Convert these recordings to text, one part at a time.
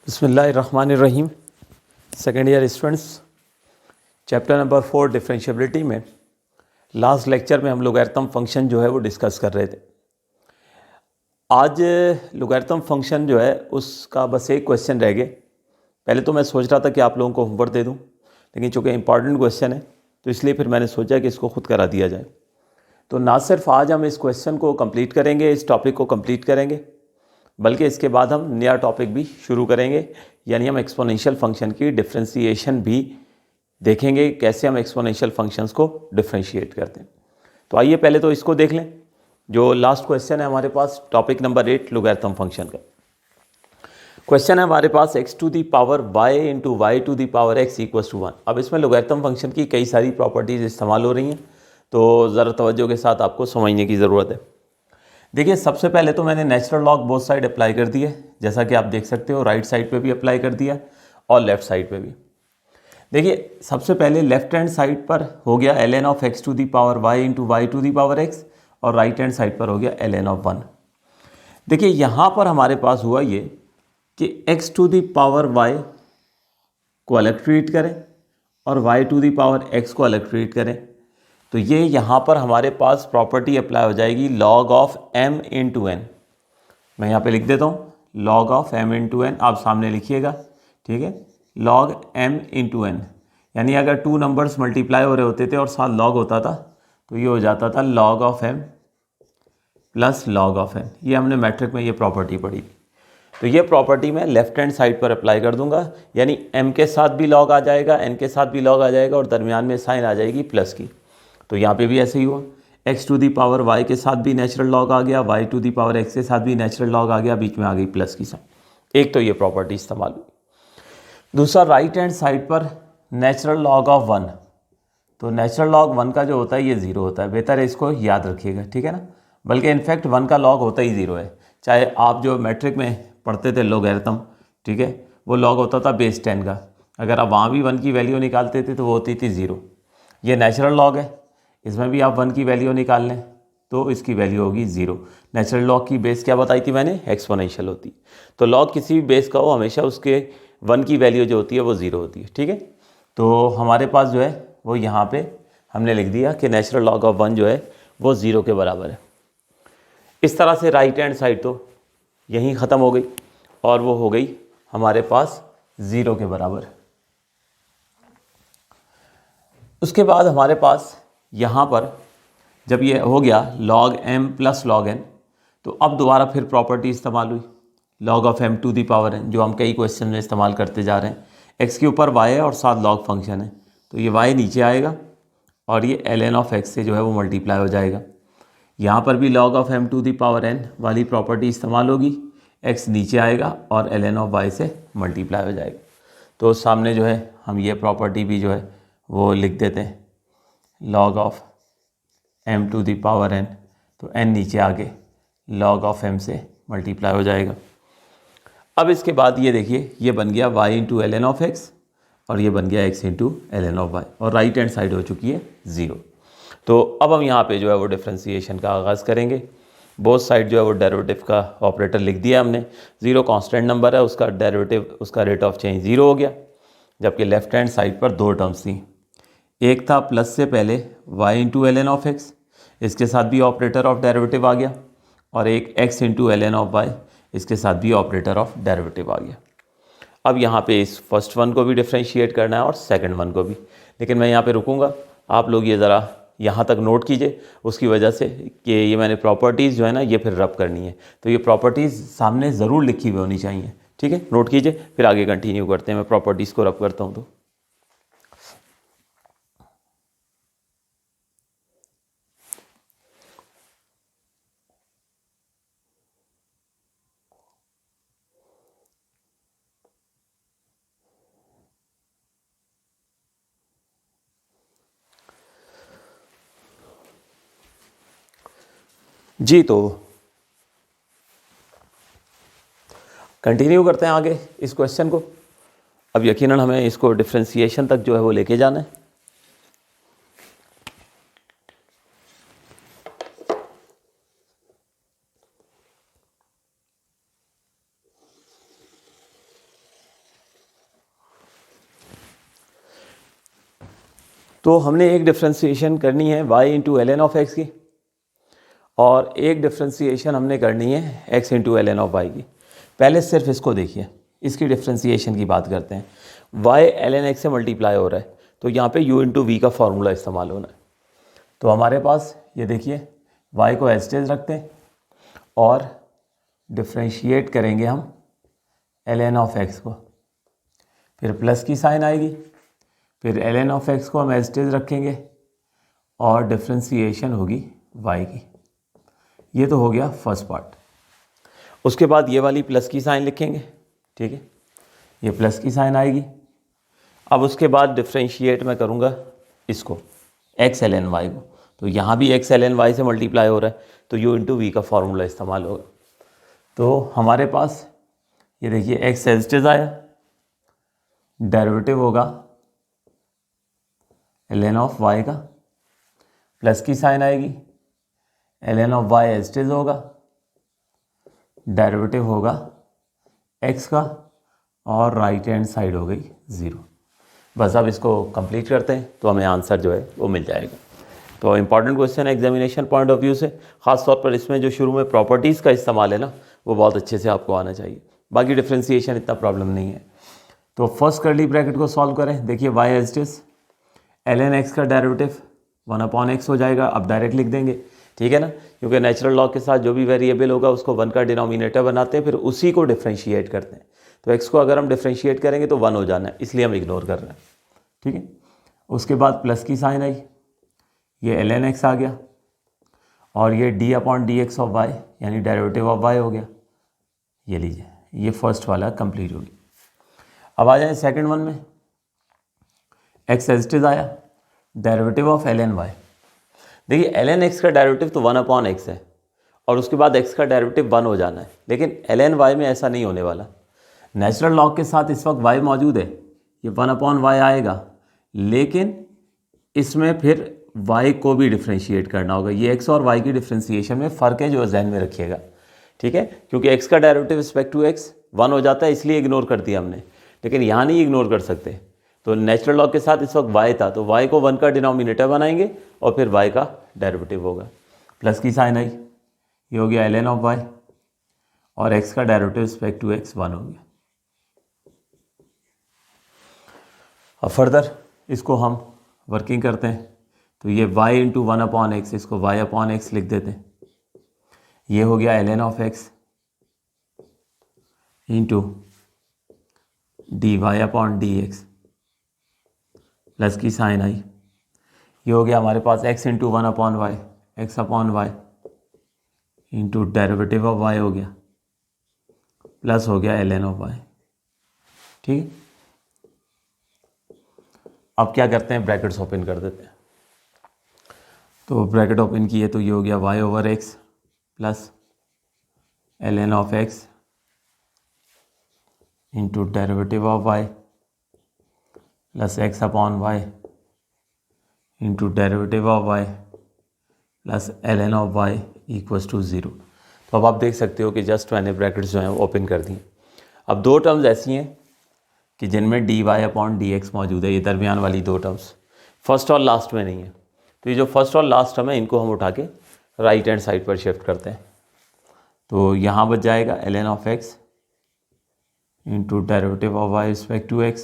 बिस्मिल्लाहिर्रहमानिर्रहीम। Second year students, chapter number 4 differentiability में last lecture में हम लोगैरिथम फंक्शन जो है वो डिस्कस कर रहे थे। आज लोगैरिथम फंक्शन जो है उसका बस एक क्वेश्चन रह गए। पहले तो मैं सोच रहा था कि आप लोगों को होमवर्क दे दूं, लेकिन चूँकि इंपॉर्टेंट क्वेश्चन है तो इसलिए फिर मैंने सोचा कि इसको खुद करा दिया जाए। तो ना सिर्फ आज हम इस क्वेश्चन को कंप्लीट करेंगे, इस टॉपिक को कंप्लीट करेंगे, बल्कि इसके बाद हम नया टॉपिक भी शुरू करेंगे, यानी हम एक्सपोनेंशियल फंक्शन की डिफरेंशिएशन भी देखेंगे, कैसे हम एक्सपोनेंशियल फंक्शंस को डिफरेंशिएट करते हैं। तो आइए पहले तो इसको देख लें। जो लास्ट क्वेश्चन है हमारे पास, टॉपिक नंबर 8 लोगैरिथम फंक्शन का क्वेश्चन है हमारे पास, x to the power y into y to the power x equals to 1। अब इसमें लोगैरिथम फंक्शन की कई सारी प्रॉपर्टीज़ इस्तेमाल हो रही हैं, तो ज़रा तवज्जो के साथ आपको समझने की ज़रूरत है। देखिए, सबसे पहले तो मैंने natural log both side apply कर दिया है, जैसा कि आप देख सकते हो। राइट साइड पे भी अप्लाई कर दिया और लेफ्ट साइड पे भी। देखिए, सबसे पहले लेफ्ट हैंड साइड पर हो गया ln of x to the power y into y to the power x, और राइट हैंड साइड पर हो गया ln ऑफ 1। देखिए, यहाँ पर हमारे पास हुआ ये कि x to the power y को अलग ट्रीट करें और y to the power x को अलग ट्रीट करें, तो ये यहाँ पर हमारे पास प्रॉपर्टी अप्लाई हो जाएगी log of m into n. मैं यहाँ पे लिख देता हूँ log of m into n, आप सामने लिखिएगा, ठीक है। log m इंटू एन, यानी अगर 2 नंबर्स मल्टीप्लाई हो रहे होते थे और साथ log होता था तो ये हो जाता था log of m plus log of n। ये हमने मैट्रिक में ये प्रॉपर्टी पढ़ी। तो ये प्रॉपर्टी मैं लेफ्ट हैंड साइड पर अप्लाई कर दूंगा, यानी m के साथ भी log आ जाएगा, n के साथ भी log आ जाएगा, और दरमियान में साइन आ जाएगी प्लस की। तो यहाँ पे भी ऐसे ही हुआ, x to the power y के साथ भी नेचुरल लॉग आ गया, y to the power x के साथ भी नेचुरल लॉग आ गया, बीच में आ गई प्लस की साइन। एक तो ये प्रॉपर्टी इस्तेमाल हुई। दूसरा, राइट हैंड साइड पर नेचुरल लॉग ऑफ 1। तो नेचुरल लॉग 1 का जो होता है ये 0 होता है, बेहतर है इसको याद रखिएगा, ठीक है ना। बल्कि इनफैक्ट 1 का लॉग होता ही 0 है, चाहे आप जो मैट्रिक में पढ़ते थे लोगैरिथम, ठीक है, वो लॉग होता था बेस 10 का। अगर आप वहाँ भी 1 की वैल्यू निकालते थे तो वो होती थी 0। ये नेचुरल लॉग है, इसमें भी आप 1 की वैल्यू निकाल लें तो इसकी वैल्यू होगी 0। नेचुरल लॉग की बेस क्या बताई थी मैंने, एक्सपोनेंशियल होती। तो लॉग किसी भी बेस का हो, हमेशा उसके 1 की वैल्यू जो होती है वो 0 होती है, ठीक है। तो हमारे पास जो है वो यहाँ पे हमने लिख दिया कि नेचुरल लॉग ऑफ 1 जो है वो 0 के बराबर है। इस तरह से राइट हैंड साइड तो यहीं ख़त्म हो गई और वो हो गई हमारे पास 0 के बराबर। उसके बाद हमारे पास यहाँ पर जब ये हो गया log m plus log n, तो अब दोबारा फिर प्रॉपर्टी इस्तेमाल हुई log of m to the power n, जो हम कई क्वेश्चन में इस्तेमाल करते जा रहे हैं। x के ऊपर y है और साथ log फंक्शन है, तो ये y नीचे आएगा और ये ln ऑफ x से जो है वो मल्टीप्लाई हो जाएगा। यहाँ पर भी log of m to the power n वाली प्रॉपर्टी इस्तेमाल होगी, x नीचे आएगा और ln ऑफ y से मल्टीप्लाई हो जाएगा। तो सामने जो है हम ये प्रॉपर्टी भी जो है वो लिख देते हैं log of m to the power n, तो n नीचे आके log ऑफ m से मल्टीप्लाई हो जाएगा। अब इसके बाद ये देखिए, ये बन गया y into l n of x और ये बन गया x into l n of y, और राइट हैंड साइड हो चुकी है 0। तो अब हम यहाँ पे जो है वो डिफ्रेंसीशन का आगाज़ करेंगे। बोथ साइड जो है वो डेरिवेटिव का ऑपरेटर लिख दिया हमने। 0 कांस्टेंट नंबर है, उसका डेरिवेटिव, उसका रेट ऑफ चेंज 0 हो गया, जबकि लेफ्ट हैंड साइड पर 2 टर्म्स थी। एक था प्लस से पहले y into l n of x, इसके साथ भी ऑपरेटर ऑफ डेरिवेटिव आ गया, और एक x into l n of y, इसके साथ भी ऑपरेटर ऑफ डेरिवेटिव आ गया। अब यहाँ पे इस फर्स्ट वन को भी डिफ्रेंशिएट करना है और सेकंड वन को भी, लेकिन मैं यहाँ पे रुकूंगा। आप लोग ये ज़रा यहाँ तक नोट कीजिए, उसकी वजह से कि ये मैंने प्रॉपर्टीज़ जो है ना ये फिर रब करनी है, तो ये प्रॉपर्टीज़ सामने ज़रूर लिखी हुई होनी चाहिए, ठीक है। नोट कीजिए, फिर आगे कंटिन्यू करते हैं। मैं प्रॉपर्टीज़ को रब करता हूँ। तो जी, तो कंटिन्यू करते हैं आगे इस क्वेश्चन को। अब यकीनन हमें इसको डिफ्रेंशिएशन तक जो है वो लेके जाना है। तो हमने एक डिफ्रेंसिएशन करनी है y into l n of x की, और एक डिफ्रेंसिएशन हमने करनी है x into l n of y की। पहले सिर्फ इसको देखिए, इसकी डिफ्रेंसिएशन की बात करते हैं। y एल एन एक्स से मल्टीप्लाई हो रहा है, तो यहाँ पे u इंटू वी का फॉर्मूला इस्तेमाल होना है। तो हमारे पास ये देखिए, y को एज टेज रखते हैं और डिफ्रेंशिएट करेंगे हम एल एन ऑफ एक्स को, फिर प्लस की साइन आएगी, फिर एल एन ऑफ एक्स को हम एज टेज रखेंगे और डिफ्रेंशिएशन होगी y की। ये तो हो गया फर्स्ट पार्ट। उसके बाद ये वाली प्लस की साइन लिखेंगे, ठीक है, ये प्लस की साइन आएगी। अब उसके बाद डिफ्रेंशिएट मैं करूँगा इसको एक्स एल एन वाई को, तो यहाँ भी एक्स एल एन वाई से मल्टीप्लाई हो रहा है, तो यू इंटू वी का फॉर्मूला इस्तेमाल होगा। तो हमारे पास ये देखिए एक्स एज टेज आया, डेरिवेटिव होगा एल एन ऑफ वाई का, प्लस की साइन आएगी, l n of y as it is होगा, डेरिवेटिव होगा एक्स का, और राइट हैंड साइड हो गई 0। बस अब इसको कंप्लीट करते हैं तो हमें आंसर जो है वो मिल जाएगा। तो इंपॉर्टेंट क्वेश्चन है एग्जामिनेशन पॉइंट ऑफ व्यू से, ख़ास तौर पर इसमें जो शुरू में प्रॉपर्टीज़ का इस्तेमाल है ना, वो बहुत अच्छे से आपको आना चाहिए। बाकी डिफ्रेंसिएशन इतना प्रॉब्लम नहीं है। तो फर्स्ट कर्ली ब्रैकेट को सॉल्व करें। देखिए y as it is l n x का डेरिवेटिव 1/x हो जाएगा। अब डायरेक्ट लिख देंगे, ठीक है ना, क्योंकि नेचुरल लॉ के साथ जो भी वेरिएबल होगा उसको 1 का डिनोमिनेटर बनाते हैं, फिर उसी को डिफ्रेंशिएट करते हैं। तो x को अगर हम डिफ्रेंशिएट करेंगे तो 1 हो जाना है, इसलिए हम इग्नोर कर रहे हैं, ठीक है। उसके बाद प्लस की साइन आई, ये एल एन एक्स आ गया, और ये d/dx ऑफ y यानी डेरिवेटिव ऑफ y हो गया। ये लीजिए, ये फर्स्ट वाला कंप्लीट हो गया। अब आ जाए सेकंड वन में, एक्स एज इट इज आया, derivative of l n y. देखिए एल एन एक्स का डेरिवेटिव तो 1/x है, और उसके बाद x का डेरिवेटिव 1 हो जाना है, लेकिन एल एन वाई में ऐसा नहीं होने वाला। नेचुरल लॉग के साथ इस वक्त y मौजूद है, ये 1/y आएगा, लेकिन इसमें फिर y को भी डिफ्रेंशिएट करना होगा। ये x और y की डिफ्रेंशिएशन में फ़र्क है, जो जहन में रखिएगा, ठीक है, क्योंकि x का डेरिवेटिव रिस्पेक्ट टू x 1 हो जाता है, इसलिए इग्नोर कर दिया हमने, लेकिन यहाँ नहीं इग्नोर कर सकते। तो नेचुरल लॉग के साथ इस वक्त y था, तो y को 1 का डिनोमिनेटर बनाएंगे और फिर y का डेरिवेटिव होगा। प्लस की साइन आई, ये हो गया एल एन ऑफ y, और x का डेरिवेटिव रिस्पेक्ट टू x 1 हो गया। अब फर्दर इसको हम वर्किंग करते हैं, तो ये y इंटू 1/x, इसको y/x लिख देते हैं। ये हो गया l n of x into dy/dx, plus की साइन आई, ये हो गया हमारे पास x into 1/y, x/y into derivative of y हो गया, प्लस हो गया एल एन ऑफ y, ठीक है। अब क्या करते हैं, ब्रैकेट्स ओपन कर देते हैं। तो ब्रैकेट ओपन किए तो ये हो गया y/x plus l n of x into derivative of y plus x/y into derivative of y plus l n of y equals to 0। तो अब आप देख सकते हो कि जस्ट मैंने ब्रैकेट्स जो हैं ओपन कर दी। अब दो टर्म्स ऐसी हैं कि जिनमें dy/dx मौजूद है, ये दरमियान वाली दो टर्म्स, फर्स्ट और लास्ट में नहीं है। तो ये जो फर्स्ट और लास्ट टर्म है, इनको हम उठा के राइट हैंड साइड पर शिफ्ट करते हैं। तो यहाँ बच जाएगा l n of x into derivative of y respect to x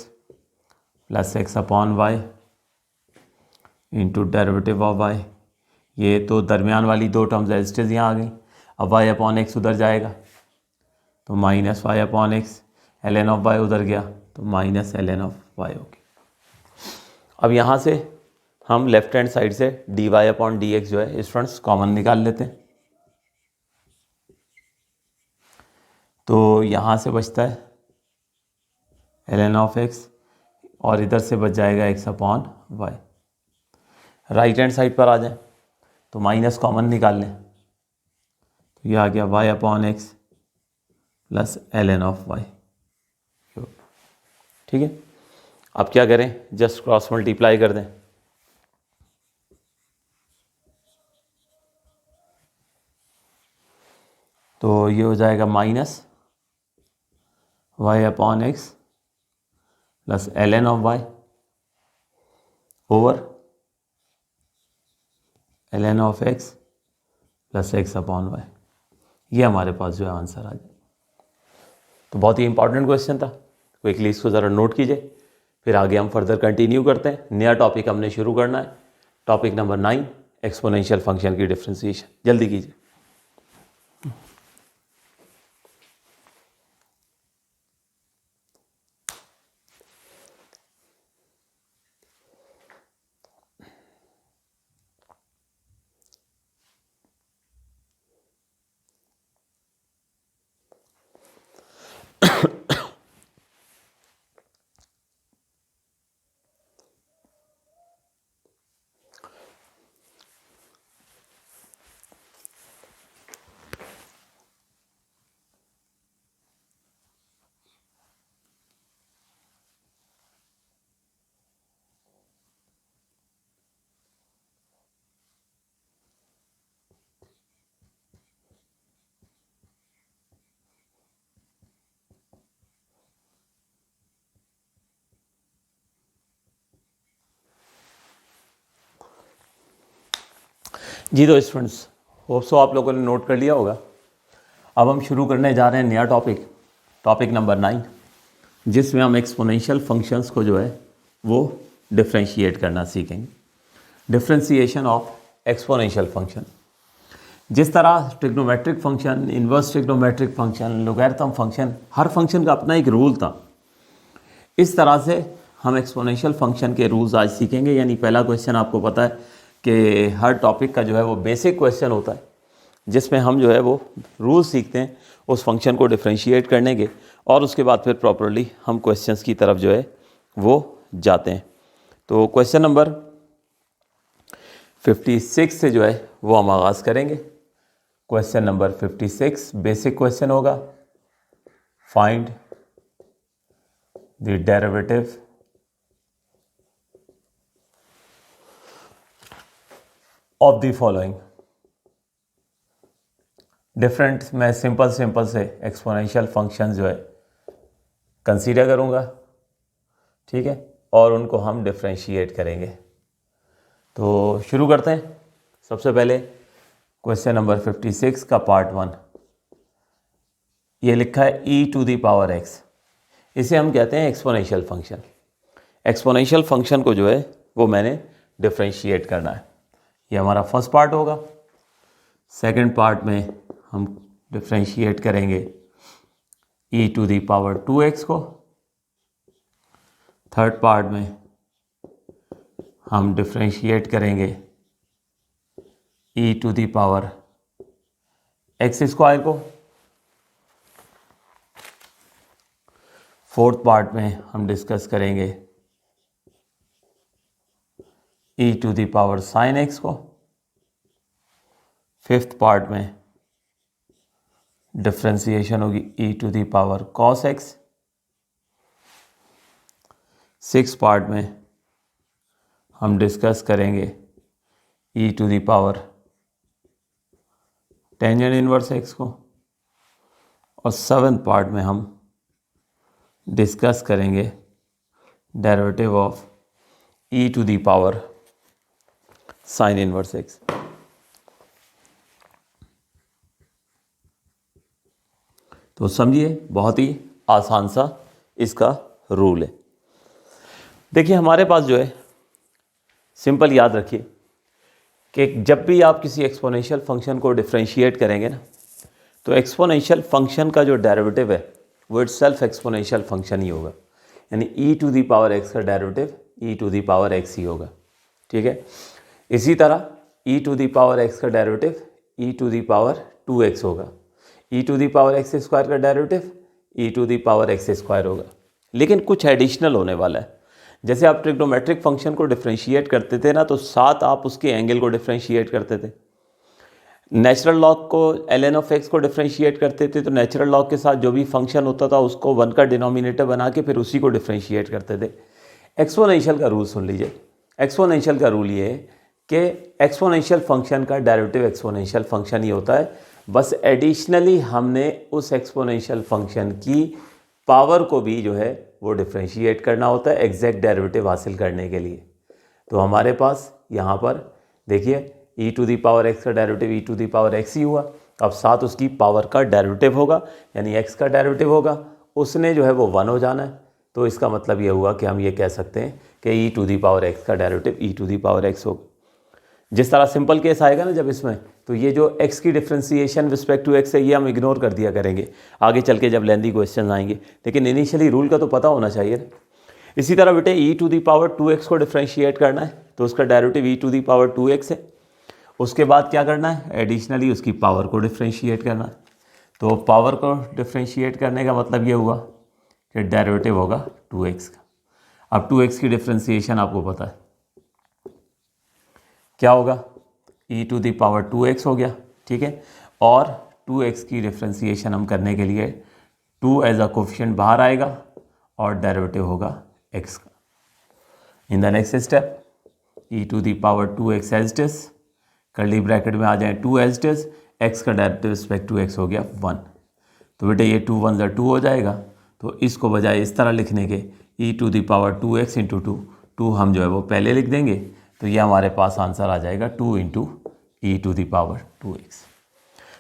plus x/y into derivative of y। ये तो दरमियान वाली दो टर्म्स एज इट इज यहाँ आ गई। अब y/x उधर जाएगा तो minus y/x, l n of y उधर गया तो minus l n of y हो गया। अब यहाँ से हम लेफ्ट हैंड साइड से dy/dx जो है इस फ्रंट्स कॉमन निकाल लेते हैं। तो यहाँ से बचता है एल एन ऑफ एक्स, और इधर से बच जाएगा x/y। राइट हैंड साइड पर आ जाए तो माइनस कॉमन निकाल लें, तो ये आ गया y/x plus l n of y, ठीक है। अब क्या करें, जस्ट क्रॉस मल्टीप्लाई कर दें। तो ये हो जाएगा minus y/x plus l n of y over ln of x plus x upon y, ये हमारे पास जो है आंसर आ जाए। तो बहुत ही इंपॉर्टेंट क्वेश्चन था, क्विकली इसको ज़रा नोट कीजिए, फिर आगे हम फर्दर कंटिन्यू करते हैं। नया टॉपिक हमने शुरू करना है, टॉपिक नंबर 9, एक्सपोनेंशियल फंक्शन की डिफ्रेंसिएशन। जल्दी कीजिए। जी तो स्टूडेंट्स, होप सो आप लोगों ने नोट कर लिया होगा। अब हम शुरू करने जा रहे हैं नया टॉपिक, टॉपिक नंबर 9, जिसमें हम एक्सपोनेंशियल फंक्शंस को जो है वो डिफ्रेंशिएट करना सीखेंगे। Differentiation of exponential function. जिस तरह trigonometric function, inverse trigonometric function, logarithm function, हर फंक्शन का अपना एक रूल था, इस तरह से हम एक्सपोनेंशियल फंक्शन के रूल्स आज सीखेंगे। यानी पहला क्वेश्चन आपको पता है कि हर टॉपिक का जो है वो बेसिक क्वेश्चन होता है, जिसमें हम जो है वो रूल सीखते हैं उस फंक्शन को डिफ्रेंशिएट करने के, और उसके बाद फिर प्रॉपरली हम क्वेश्चंस की तरफ जो है वो जाते हैं। तो क्वेश्चन नंबर 56 से जो है वो हम आगाज़ करेंगे। क्वेश्चन नंबर 56 बेसिक क्वेश्चन होगा। Find the derivative of the following. Different, मैं सिंपल से एक्सपोनेंशियल फंक्शन जो है कंसीडर करूँगा, ठीक है, और उनको हम डिफ्रेंशिएट करेंगे। तो शुरू करते हैं। सबसे पहले क्वेश्चन नंबर 56 का पार्ट 1, ये लिखा है e⁻x। इसे हम कहते हैं एक्सपोनेंशियल फंक्शन। एक्सपोनेंशियल फंक्शन को जो है वो मैंने डिफ्रेंशिएट करना है। ये हमारा फर्स्ट पार्ट होगा। सेकंड पार्ट में हम डिफ्रेंशिएट करेंगे e⁻2x को। थर्ड पार्ट में हम डिफ्रेंशिएट करेंगे e⁻x² को। फोर्थ पार्ट में हम डिस्कस करेंगे e⁻sin x को। फिफ्थ पार्ट में डिफ्रेंशिएशन होगी e⁻cos x। सिक्स पार्ट में हम डिस्कस करेंगे e⁻tan इनवर्स x को। और सेवन्थ पार्ट में हम डिस्कस करेंगे derivative of e⁻sin inverse x। तो समझिए, बहुत ही आसान सा इसका रूल है। देखिए हमारे पास जो है, सिंपल याद रखिए कि जब भी आप किसी एक्सपोनेंशियल फंक्शन को डिफ्रेंशिएट करेंगे ना, तो एक्सपोनेंशियल फंक्शन का जो डेरिवेटिव है वो इटसेल्फ एक्सपोनेंशियल फंक्शन ही होगा। यानी e⁻x का डेरिवेटिव e⁻x ही होगा, ठीक है। इसी तरह e⁻x का डेरिवेटिव e⁻2x होगा। e⁻x² का डेरिवेटिव e⁻x² होगा। लेकिन कुछ एडिशनल होने वाला है। जैसे आप ट्रिग्नोमेट्रिक फंक्शन को डिफ्रेंशिएट करते थे ना, तो साथ आप उसके एंगल को डिफ्रेंशिएट करते थे। नेचुरल लॉग को, ln ऑफ x को डिफ्रेंशिएट करते थे, तो नेचुरल लॉग के साथ जो भी फंक्शन होता था उसको 1 का डिनोमिनेटर बना के फिर उसी को डिफ्रेंशिएट करते थे। एक्सपोनेंशियल का रूल सुन लीजिए। एक्सपोनेंशियल का रूल ये है कि एक्सपोनेंशियल फंक्शन का डेरिवेटिव एक्सपोनेंशियल फंक्शन ही होता है। बस एडिशनली हमने उस एक्सपोनेंशियल फंक्शन की पावर को भी जो है वो डिफ्रेंशिएट करना होता है एग्जैक्ट डेरिवेटिव हासिल करने के लिए। तो हमारे पास यहाँ पर देखिए e to the power x का derivative e to the power x ही हुआ। अब साथ उसकी पावर का डेरिवेटिव होगा, यानी एक्स का डेरिवेटिव होगा, उसने जो है वो 1 हो जाना है। तो इसका मतलब ये हुआ कि हम ये कह सकते हैं कि e to the power x का derivative e to the power x होगा। जिस तरह सिंपल केस आएगा ना जब इसमें, तो ये जो x की डिफ्रेंसिएशन रिस्पेक्ट टू x है ये हम इग्नोर कर दिया करेंगे आगे चल के जब लेंदी क्वेश्चन आएंगे, लेकिन इनिशियली रूल का तो पता होना चाहिए ना। इसी तरह बेटे ई टू दी पावर 2x को डिफ्रेंशिएट करना है, तो उसका derivative e to the power 2x है। उसके बाद क्या करना है, एडिशनली उसकी पावर को डिफ्रेंशिएट करना है। तो पावर को डिफ्रेंशिएट करने का मतलब ये हुआ कि डेरिवेटिव होगा 2x का। अब 2x की डिफ्रेंशिएशन आपको पता है क्या होगा, e to the power 2x हो गया, ठीक है। और 2x की डिफ्रेंशिएशन हम करने के लिए 2 एज अ कोफिशिएंट बाहर आएगा और डेरिवेटिव होगा x का। In the next step e to the power 2x as it is, curly bracket में आ जाए 2 एज इट इज, x का डेरिवेटिव रिस्पेक्ट टू x हो गया 1। तो बेटे ये 2 1 2 हो जाएगा। तो इसको बजाय इस तरह लिखने के e to the power 2x into 2 हम जो है वो पहले लिख देंगे, तो ये हमारे पास आंसर आ जाएगा 2 into e to the power 2x।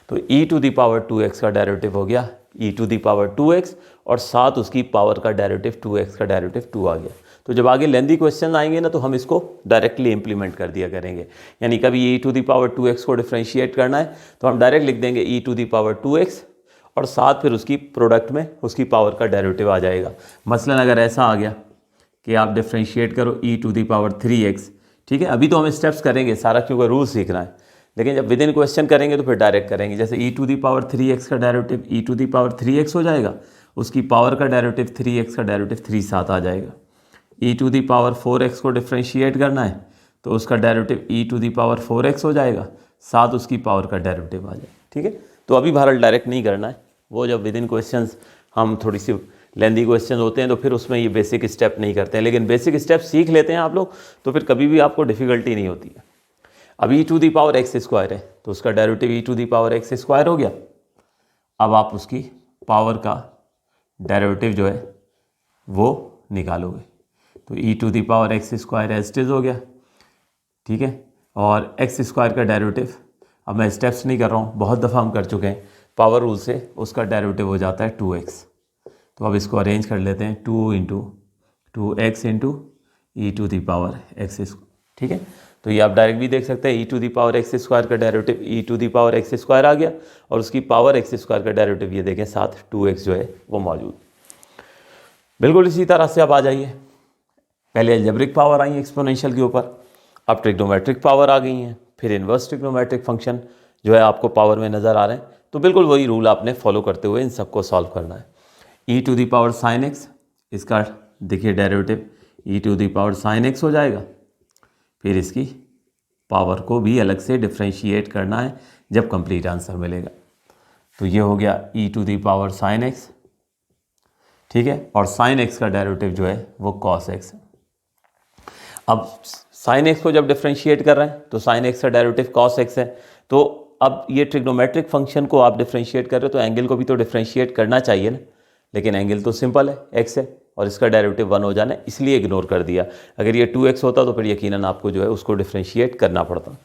तो e to the power 2x का डेरिवेटिव हो गया e to the power 2x और साथ उसकी पावर का डेरिवेटिव 2x का डेरिवेटिव 2 आ गया। तो जब आगे लेंदी क्वेश्चन आएंगे ना तो हम इसको डायरेक्टली इंप्लीमेंट कर दिया करेंगे, यानी कभी e to the power 2x को डिफ्रेंशिएट करना है तो हम डायरेक्ट लिख देंगे e to the power 2x और साथ फिर उसकी प्रोडक्ट में उसकी पावर का डेरिवेटिव आ जाएगा। मसलन अगर ऐसा आ गया कि आप डिफ्रेंशिएट करो e to the power 3x, ठीक है। अभी तो हम स्टेप्स करेंगे सारा क्योंकि रूल सीखना है, लेकिन जब विद इन क्वेश्चन करेंगे तो फिर डायरेक्ट करेंगे। जैसे e to the power 3x का derivative e to the power 3x हो जाएगा, उसकी पावर का डेरिवेटिव 3x का डेरिवेटिव 3 साथ आ जाएगा। e to the power 4x को डिफ्रेंशिएट करना है तो उसका derivative e to the power 4x हो जाएगा, साथ उसकी पावर का डेरिवेटिव आ जाएगा, ठीक है। तो अभी भारत डायरेक्ट नहीं करना है, वो जब विद इन क्वेश्चन हम थोड़ी सी लेंदी क्वेश्चन होते हैं तो फिर उसमें ये बेसिक स्टेप नहीं करते हैं, लेकिन बेसिक स्टेप सीख लेते हैं आप लोग तो फिर कभी भी आपको डिफ़िकल्टी नहीं होती है। अब e to the power x square है तो उसका derivative e to the power x square हो गया। अब आप उसकी पावर का डेरिवेटिव जो है वो निकालोगे, तो e to the power x square as it is हो गया, ठीक है। और एक्स स्क्वायर का डेरिवेटिव अब मैं स्टेप्स नहीं कर रहा हूँ, बहुत दफ़ा हम कर चुके हैं, पावर रूल से उसका डेरिवेटिव हो जाता है 2x। तो अब इसको अरेंज कर लेते हैं 2 into 2x into e to the power x, ठीक है। तो ये आप डायरेक्ट भी देख सकते हैं e to the power x square का derivative e to the power x square आ गया और उसकी पावर एक्स स्क्वायर का डेरिवेटिव ये देखें साथ 2x जो है वो मौजूद। बिल्कुल इसी तरह से अब आ जाइए, पहले अलजेब्रिक पावर आई एक्सपोनेंशियल के ऊपर, अब ट्रिग्नोमेट्रिक पावर आ गई हैं, फिर इन्वर्स ट्रिग्नोमेट्रिक फंक्शन जो है आपको पावर में नज़र आ रहे हैं। तो बिल्कुल वही रूल आपने फॉलो करते हुए इन सबको सॉल्व करना है। e to the power sine x, इसका देखिए derivative e to the power sine x हो जाएगा, फिर इसकी पावर को भी अलग से डिफ्रेंशिएट करना है जब कंप्लीट आंसर मिलेगा। तो ये हो गया e to the power sine x, ठीक है। और साइन एक्स का डेरिवेटिव जो है वो कॉस एक्स है। अब साइन एक्स को जब डिफ्रेंशिएट कर रहे हैं तो साइन एक्स का डेरिवेटिव कॉस एक्स है। तो अब ये ट्रिग्नोमेट्रिक फंक्शन को आप डिफ्रेंशिएट कर रहे हो तो एंगल को भी तो डिफ्रेंशिएट करना चाहिए ना, लेकिन एंगल तो सिंपल है एक्स है और इसका डेरिवेटिव 1 हो जाना है, इसलिए इग्नोर कर दिया। अगर ये 2x होता तो फिर यकीनन आपको जो है उसको डिफ्रेंशिएट करना पड़ता।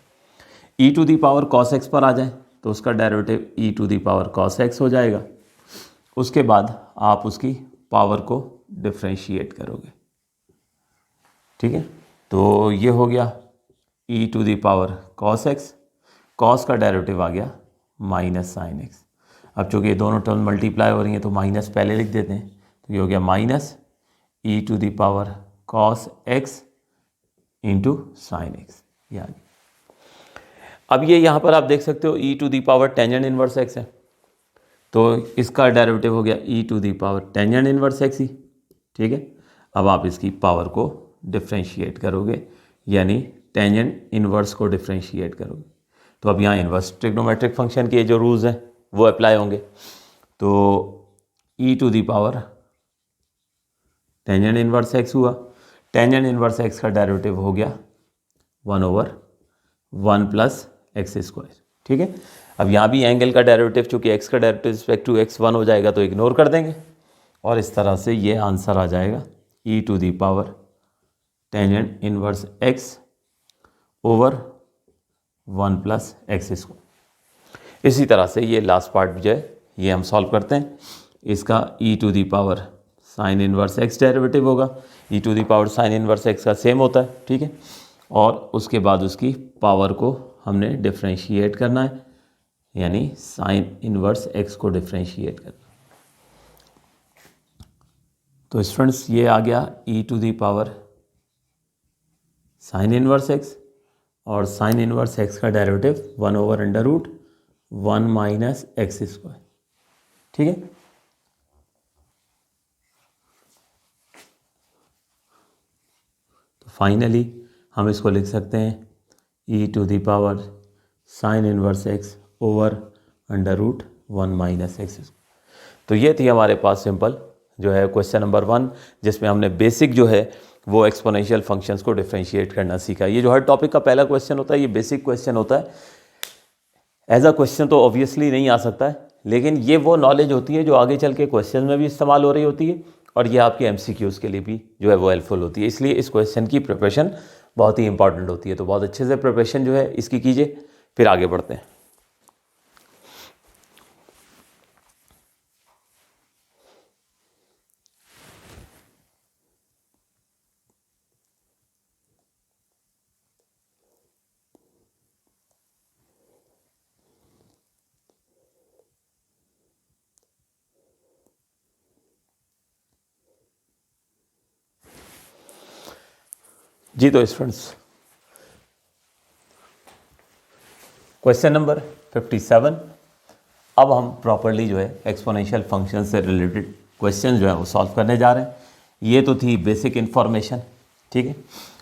e to the power cos x पर आ जाए तो उसका derivative e to the power cos x हो जाएगा। उसके बाद आप उसकी पावर को डिफ्रेंशिएट करोगे, ठीक है। तो ये हो गया e to the power cos x, cos का डेरिवेटिव आ गया माइनस साइन एक्स। अब चूँकि ये दोनों टर्म मल्टीप्लाई हो रही हैं तो माइनस पहले लिख देते हैं, तो ये हो गया minus e to the power cos x into sine x, ये आ गया। अब ये यहाँ पर आप देख सकते हो e to the power tangent inverse x है, तो इसका डेरिवेटिव हो गया e to the power tangent inverse x ही, ठीक है। अब आप इसकी पावर को डिफ्रेंशिएट करोगे, यानी टेंजेंट इनवर्स को डिफ्रेंशिएट करोगे। तो अब यहाँ इनवर्स ट्रिग्नोमेट्रिक फंक्शन के जो रूल्स हैं वो अप्लाई होंगे। तो e to the power tangent inverse x हुआ, टेंजेंट इनवर्स एक्स का डेरिवेटिव हो गया 1/1 प्लस एक्स स्क्वायर, ठीक है। अब यहाँ भी एंगल का डेरिवेटिव चूँकि एक्स का डेरिवेटिव रिस्पेक्ट टू एक्स 1 हो जाएगा तो इग्नोर कर देंगे और इस तरह से ये आंसर आ जाएगा e to the power tangent inverse x over 1 plus x square. इसी तरह से ये लास्ट पार्ट जो है ये हम सॉल्व करते हैं। इसका e to the power sine inverse x derivative होगा। e to the power sine inverse x का सेम होता है, ठीक है। और उसके बाद उसकी पावर को हमने डिफ्रेंशिएट करना है, यानी साइन इनवर्स एक्स को डिफ्रेंशिएट करना। तो स्टूडेंट्स ये आ गया e to the power sine inverse x, और साइन इनवर्स एक्स का डेरिवेटिव 1/√1 माइनस एक्स स्क्वायर, ठीक है। तो फाइनली हम इसको लिख सकते हैं e to the power sine inverse x over √1 minus x square. तो ये थी हमारे पास सिंपल जो है क्वेश्चन नंबर 1, जिसमें हमने बेसिक जो है वो एक्सपोनेंशियल फंक्शंस को डिफरेंशिएट करना सीखा। ये जो हर टॉपिक का पहला क्वेश्चन होता है ये बेसिक क्वेश्चन होता है। एज अ क्वेश्चन तो ऑब्वियसली नहीं आ सकता है, लेकिन ये वो नॉलेज होती है जो आगे चल के क्वेश्चन में भी इस्तेमाल हो रही होती है, और ये आपके MCQs के लिए भी जो है वो हेल्पफुल होती है। इसलिए इस क्वेश्चन की प्रिपरेशन बहुत ही इंपॉर्टेंट होती है। तो बहुत अच्छे से प्रिपरेशन जो है इसकी कीजिए, फिर आगे बढ़ते हैं। जी तो स्टूडेंट्स, क्वेश्चन नंबर 57, अब हम प्रॉपर्ली जो है एक्सपोनेंशियल फंक्शन से रिलेटेड क्वेश्चन जो है वो सॉल्व करने जा रहे हैं। ये तो थी बेसिक इन्फॉर्मेशन, ठीक है।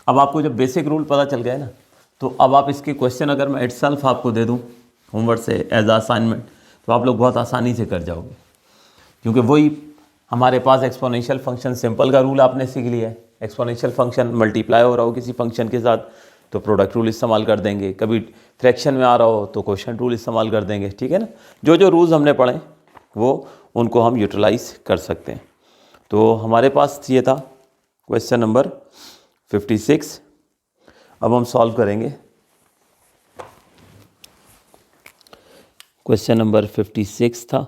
अब आपको जब बेसिक रूल पता चल गए ना, तो अब आप इसके क्वेश्चन अगर मैं इटसेल्फ आपको दे दूं होमवर्क से एज असाइनमेंट, तो आप लोग बहुत आसानी से कर जाओगे, क्योंकि वही हमारे पास एक्सपोनेंशियल फंक्शन सिंपल का रूल आपने सीख लिया है। एक्सपोनेंशियल फंक्शन मल्टीप्लाई हो रहा हो किसी फंक्शन के साथ तो प्रोडक्ट रूल इस्तेमाल कर देंगे, कभी फ्रैक्शन में आ रहा हो तो क्वोशिएंट रूल इस्तेमाल कर देंगे, ठीक है ना। जो जो रूल्स हमने पढ़े वो उनको हम यूटिलाइज कर सकते हैं। तो हमारे पास ये था क्वेश्चन नंबर 56। अब हम सॉल्व करेंगे क्वेश्चन नंबर 56 था।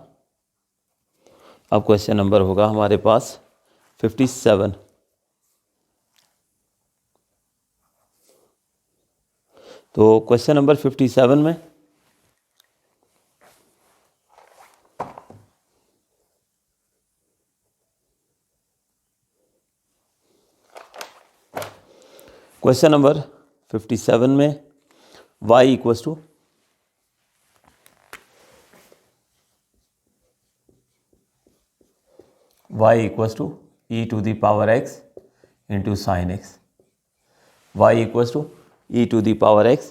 अब क्वेश्चन नंबर होगा हमारे पास 57। तो क्वेश्चन नंबर 57 में क्वेश्चन नंबर 57 में y equals to e to the power x into sine x. y equals to e to the power x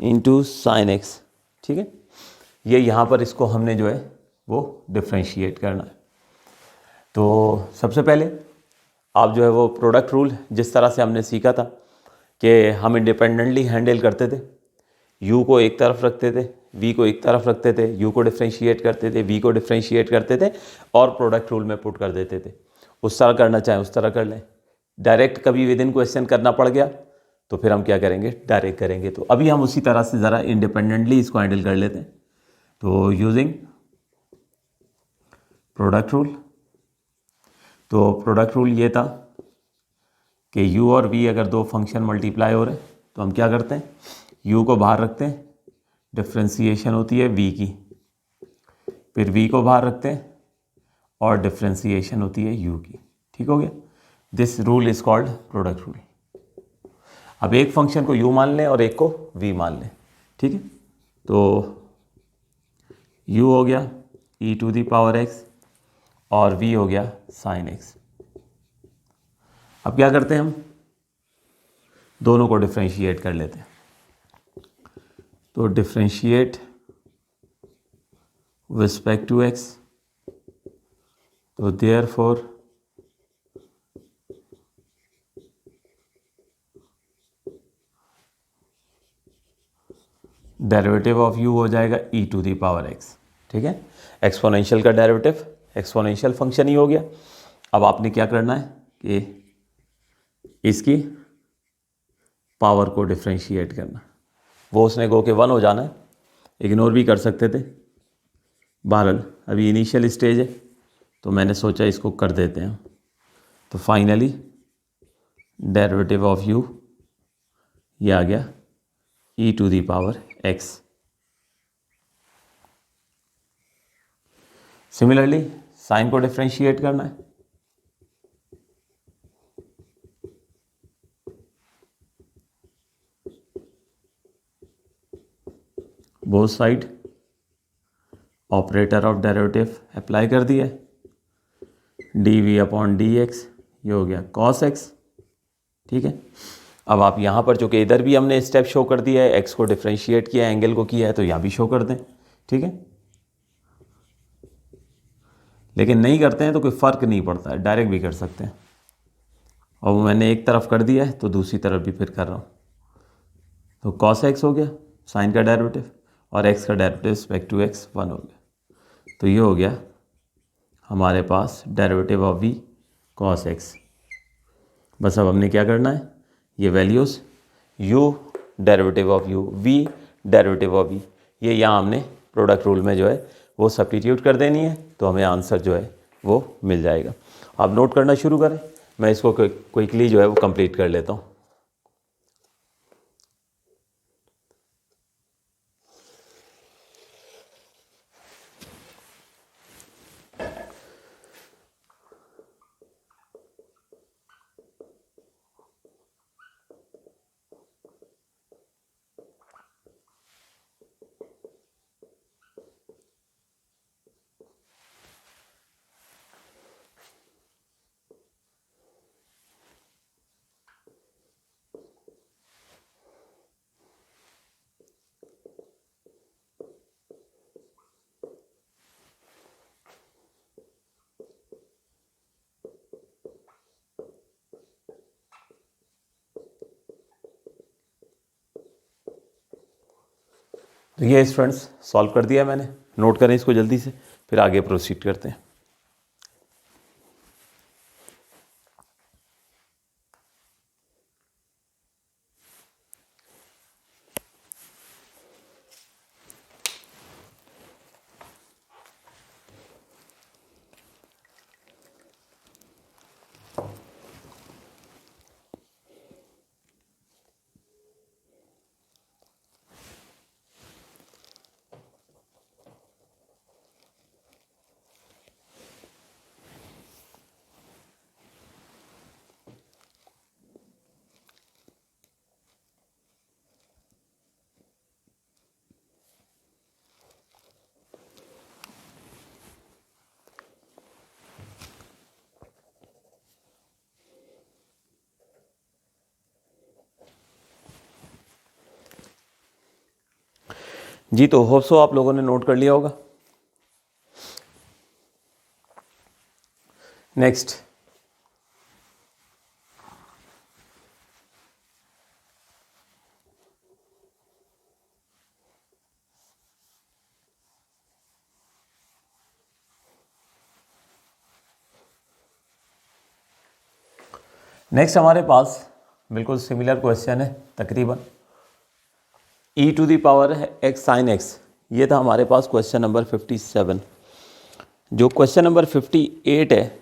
into sine x, ठीक है। ये यहाँ पर इसको हमने जो है वो डिफ्रेंशिएट करना है। तो सबसे पहले आप जो है वो प्रोडक्ट रूल जिस तरह से हमने सीखा था कि हम इंडिपेंडेंटली हैंडल करते थे, u को एक तरफ रखते थे, v को एक तरफ रखते थे, u को डिफ्रेंशिएट करते थे, v को डिफ्रेंशिएट करते थे और प्रोडक्ट रूल में पुट कर देते थे। उस तरह करना चाहें उस तरह कर लें। डायरेक्ट कभी विद इन क्वेश्चन करना पड़ गया तो फिर हम क्या करेंगे, डायरेक्ट करेंगे। तो अभी हम उसी तरह से ज़रा इंडिपेंडेंटली इसको हैंडल कर लेते हैं। तो यूजिंग प्रोडक्ट रूल, तो प्रोडक्ट रूल ये था कि u और v अगर दो फंक्शन मल्टीप्लाई हो रहे हैं तो हम क्या करते हैं, u को बाहर रखते हैं, डिफ्रेंसीशन होती है v की, फिर v को बाहर रखते हैं और डिफ्रेंसीशन होती है u की, ठीक हो गया। This rule is called product rule. अब एक फंक्शन को u मान लें और एक को v मान लें, ठीक है। तो u हो गया e to the power x और v हो गया साइन x। अब क्या करते हैं, हम दोनों को डिफ्रेंशिएट कर लेते हैं। तो differentiate with respect to x, तो देयरफॉर डेरिवेटिव ऑफ u हो जाएगा e to the power x, ठीक है। एक्सपोनेंशियल का डेरिवेटिव एक्सपोनेंशियल फंक्शन ही हो गया। अब आपने क्या करना है कि इसकी पावर को डिफ्रेंशिएट करना, वो उसने गो के 1 हो जाना है, इग्नोर भी कर सकते थे। बहरहाल अभी इनिशियल स्टेज है तो मैंने सोचा इसको कर देते हैं। तो फाइनली डेरिवेटिव ऑफ u ये आ गया e to the power x। Similarly sine को डिफ्रेंशिएट करना है। Both side operator of derivative apply कर दिया है, डी अपॉन डी एक्स, ये हो गया कॉस एक्स। ठीक है, अब आप यहाँ पर चूँकि इधर भी हमने स्टेप शो कर दिया है, एक्स को डिफ्रेंशिएट किया है, एंगल को किया है, तो यहाँ भी शो कर दें। ठीक है, लेकिन नहीं करते हैं तो कोई फ़र्क नहीं पड़ता है, डायरेक्ट भी कर सकते हैं। और वो मैंने एक तरफ कर दिया है तो दूसरी तरफ भी फिर कर रहा हूँ। तो कॉस एक्स हो गया साइन का डेरिवेटिव, और एक्स का डेरिवेटिव रिस्पेक्ट टू एक्स 1 हो गया। तो ये हो गया हमारे पास derivative of v cos x. बस अब हमने क्या करना है, ये values u derivative of u, v derivative of v, ये यहाँ हमने प्रोडक्ट रूल में जो है वो सब्स्टिट्यूट कर देनी है, तो हमें आंसर जो है वो मिल जाएगा। आप नोट करना शुरू करें, मैं इसको क्विकली जो है वो कंप्लीट कर लेता हूँ। तो ये स्टूडेंट्स सॉल्व कर दिया मैंने, नोट करें इसको जल्दी से, फिर आगे प्रोसीड करते हैं। जी, तो होप सो आप लोगों ने नोट कर लिया होगा। नेक्स्ट हमारे पास बिल्कुल सिमिलर क्वेश्चन है तकरीबन, e to the power x sine x. ये था हमारे पास क्वेश्चन नंबर 57। जो क्वेश्चन नंबर 58 है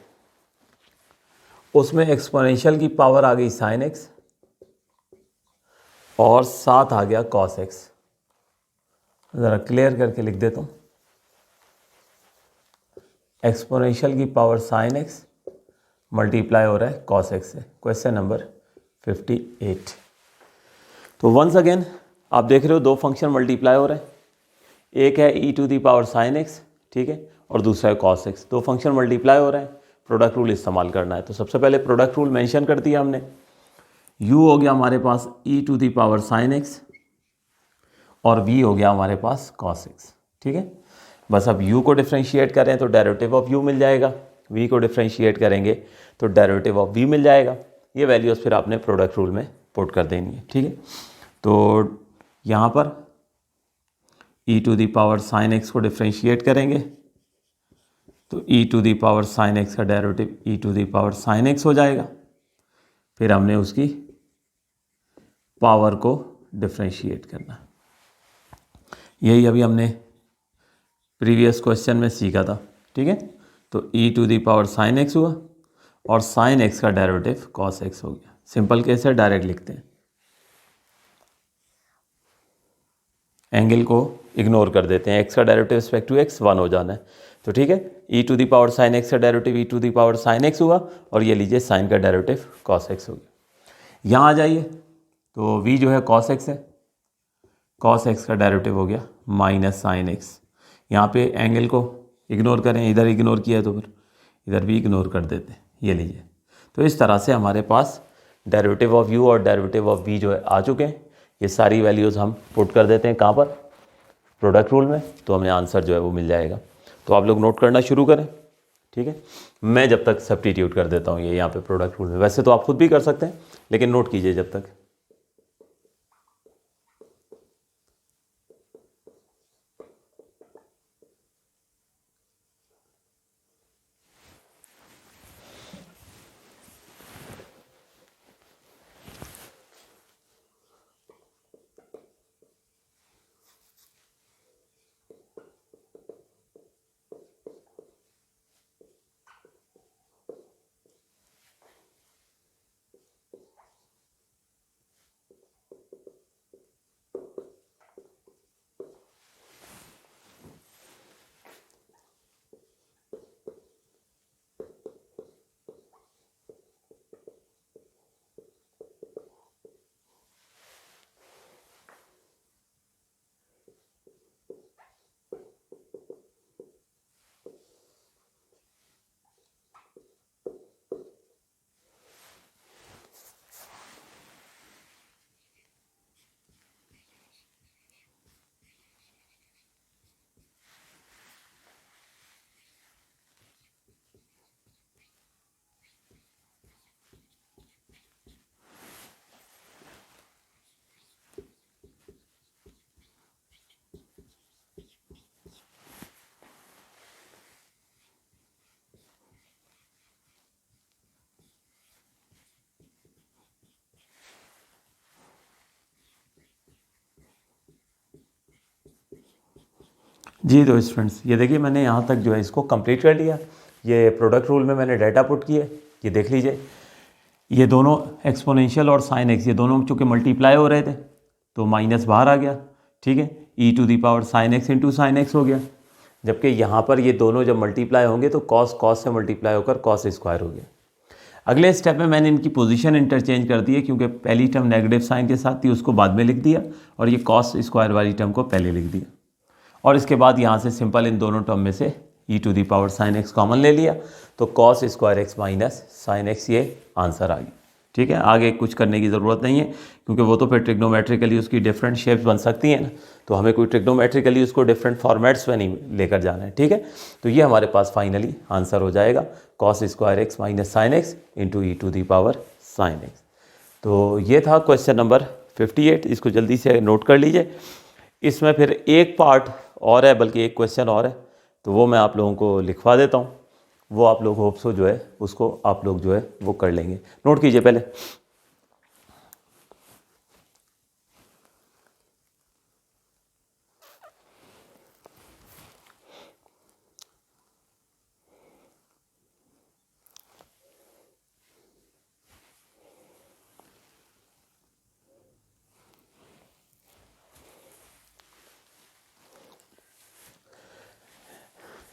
उसमें एक्सपोनेंशियल की पावर आ गई साइन एक्स और साथ आ गया कॉस एक्स। ज़रा क्लियर करके लिख देता हूँ, एक्सपोनेंशियल की पावर साइन एक्स मल्टीप्लाई हो रहा है कॉस एक्स से। Question number 58। तो वंस अगेन आप देख रहे हो दो फंक्शन मल्टीप्लाई हो रहे हैं, एक है e to the power sine x, ठीक है, और दूसरा है कॉस एक्स। दो फंक्शन मल्टीप्लाई हो रहे हैं, प्रोडक्ट रूल इस्तेमाल करना है। तो सबसे पहले प्रोडक्ट रूल मेंशन कर दिया हमने। u हो गया हमारे पास e to the power sine x और v हो गया हमारे पास कॉस एक्स। ठीक है, बस अब u को डिफ्रेंशिएट करें तो डेरिवेटिव ऑफ u मिल जाएगा, v को डिफ्रेंशिएट करेंगे तो डेरिवेटिव ऑफ v मिल जाएगा। ये वैल्यूज़ फिर आपने प्रोडक्ट रूल में पुट कर देनी है। ठीक है, तो यहाँ पर e to the power sine x को डिफ्रेंशिएट करेंगे तो e to the power sine x का derivative e to the power sine x हो जाएगा। फिर हमने उसकी पावर को डिफ्रेंशिएट करना। यही अभी हमने प्रीवियस क्वेश्चन में सीखा था, ठीक है। तो e⁻ sin x हुआ और sin x का डेरिवेटिव cos x हो गया। सिंपल केस है, डायरेक्ट लिखते हैं, एंगल को इग्नोर कर देते हैं, x का डेरिवेटिव रिस्पेक्ट टू x 1 हो जाना है। तो ठीक है, e⁻ sin x का डेरिवेटिव e⁻ sin x हुआ और ये लीजिए sin का डेरिवेटिव cos x हो गया। यहाँ आ जाइए, तो v जो है cos x है, cos x का डेरिवेटिव हो गया माइनस sin x। यहाँ पे एंगल को इग्नोर करें, इधर इग्नोर किया तो फिर इधर भी इग्नोर कर देते हैं, ये लीजिए। तो इस तरह से हमारे पास डेरिवेटिव ऑफ u और डेरिवेटिव ऑफ v जो है आ चुके हैं। ये सारी वैल्यूज़ हम पुट कर देते हैं कहाँ पर, प्रोडक्ट रूल में, तो हमें आंसर जो है वो मिल जाएगा। तो आप लोग नोट करना शुरू करें, ठीक है। मैं जब तक सब्स्टिट्यूट कर देता हूँ ये यहाँ पे प्रोडक्ट रूल में, वैसे तो आप खुद भी कर सकते हैं लेकिन नोट कीजिए जब तक। जी तो स्टूडेंट्स, ये देखिए मैंने यहाँ तक जो है इसको कंप्लीट कर लिया। ये प्रोडक्ट रूल में मैंने डाटा पुट किए, ये देख लीजिए। ये दोनों एक्सपोनेंशियल और साइन एक्स, ये दोनों चूँकि मल्टीप्लाई हो रहे थे तो माइनस बाहर आ गया, ठीक है। e⁻ sin x into sine x हो गया। जबकि यहाँ पर ये दोनों जब मल्टीप्लाई होंगे तो कॉस से मल्टीप्लाई होकर कॉस स्क्वायर हो गया। अगले स्टेप में मैंने इनकी पोजीशन इंटरचेंज कर दी है, क्योंकि पहली टर्म नेगेटिव साइन के साथ थी, उसको बाद में लिख दिया, और ये कॉस स्क्वायर वाली टर्म को पहले लिख दिया। और इसके बाद यहाँ से सिंपल इन दोनों टर्म में से e⁻ sin x कॉमन ले लिया, तो cos square x minus sign x ये आंसर आ गया, ठीक है। आगे कुछ करने की ज़रूरत नहीं है, क्योंकि वो तो फिर ट्रिग्नोमेट्रिकली उसकी डिफरेंट शेप्स बन सकती हैं ना, तो हमें कोई ट्रिग्नोमेट्रिकली उसको डिफरेंट फॉर्मेट्स में नहीं लेकर जाना है, ठीक है। तो ये हमारे पास फाइनली आंसर हो जाएगा cos square x minus sine x into e⁻ sin x। तो ये था क्वेश्चन नंबर 58, इसको जल्दी से नोट कर लीजिए। इसमें फिर एक पार्ट और है, बल्कि एक क्वेश्चन और है, तो वो मैं आप लोगों को लिखवा देता हूँ। वो आप लोग होप सो जो है उसको आप लोग जो है वो कर लेंगे। नोट कीजिए पहले।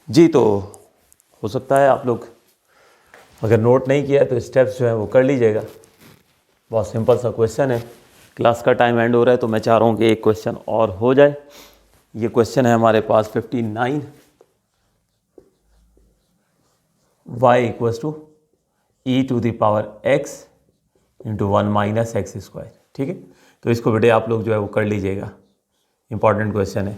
जी तो हो सकता है आप लोग अगर नोट नहीं किया है तो स्टेप्स जो है वो कर लीजिएगा। बहुत सिंपल सा क्वेश्चन है। क्लास का टाइम एंड हो रहा है तो मैं चाह रहा हूँ कि एक क्वेश्चन और हो जाए। ये क्वेश्चन है हमारे पास 59, y equals to e⁻x into 1 minus x square, ठीक है। तो इसको बेटे आप लोग जो है वो कर लीजिएगा, इंपॉर्टेंट क्वेश्चन है।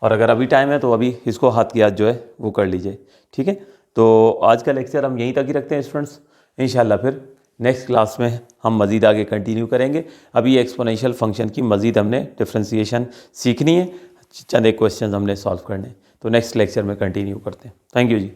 और अगर अभी टाइम है तो अभी इसको हाथ की हाथ जो है वो कर लीजिए, ठीक है। तो आज का लेक्चर हम यहीं तक ही रखते हैं स्टूडेंट्स। इंशाल्लाह फिर नेक्स्ट क्लास में हम मज़ीद आगे कंटिन्यू करेंगे। अभी एक्सपोनेंशियल फंक्शन की मज़ीद हमने डिफ्रेंसीशन सीखनी है, चंद एक क्वेश्चन हमने सॉल्व करने, तो नेक्स्ट लेक्चर में कंटिन्यू करते हैं। Thank you ji.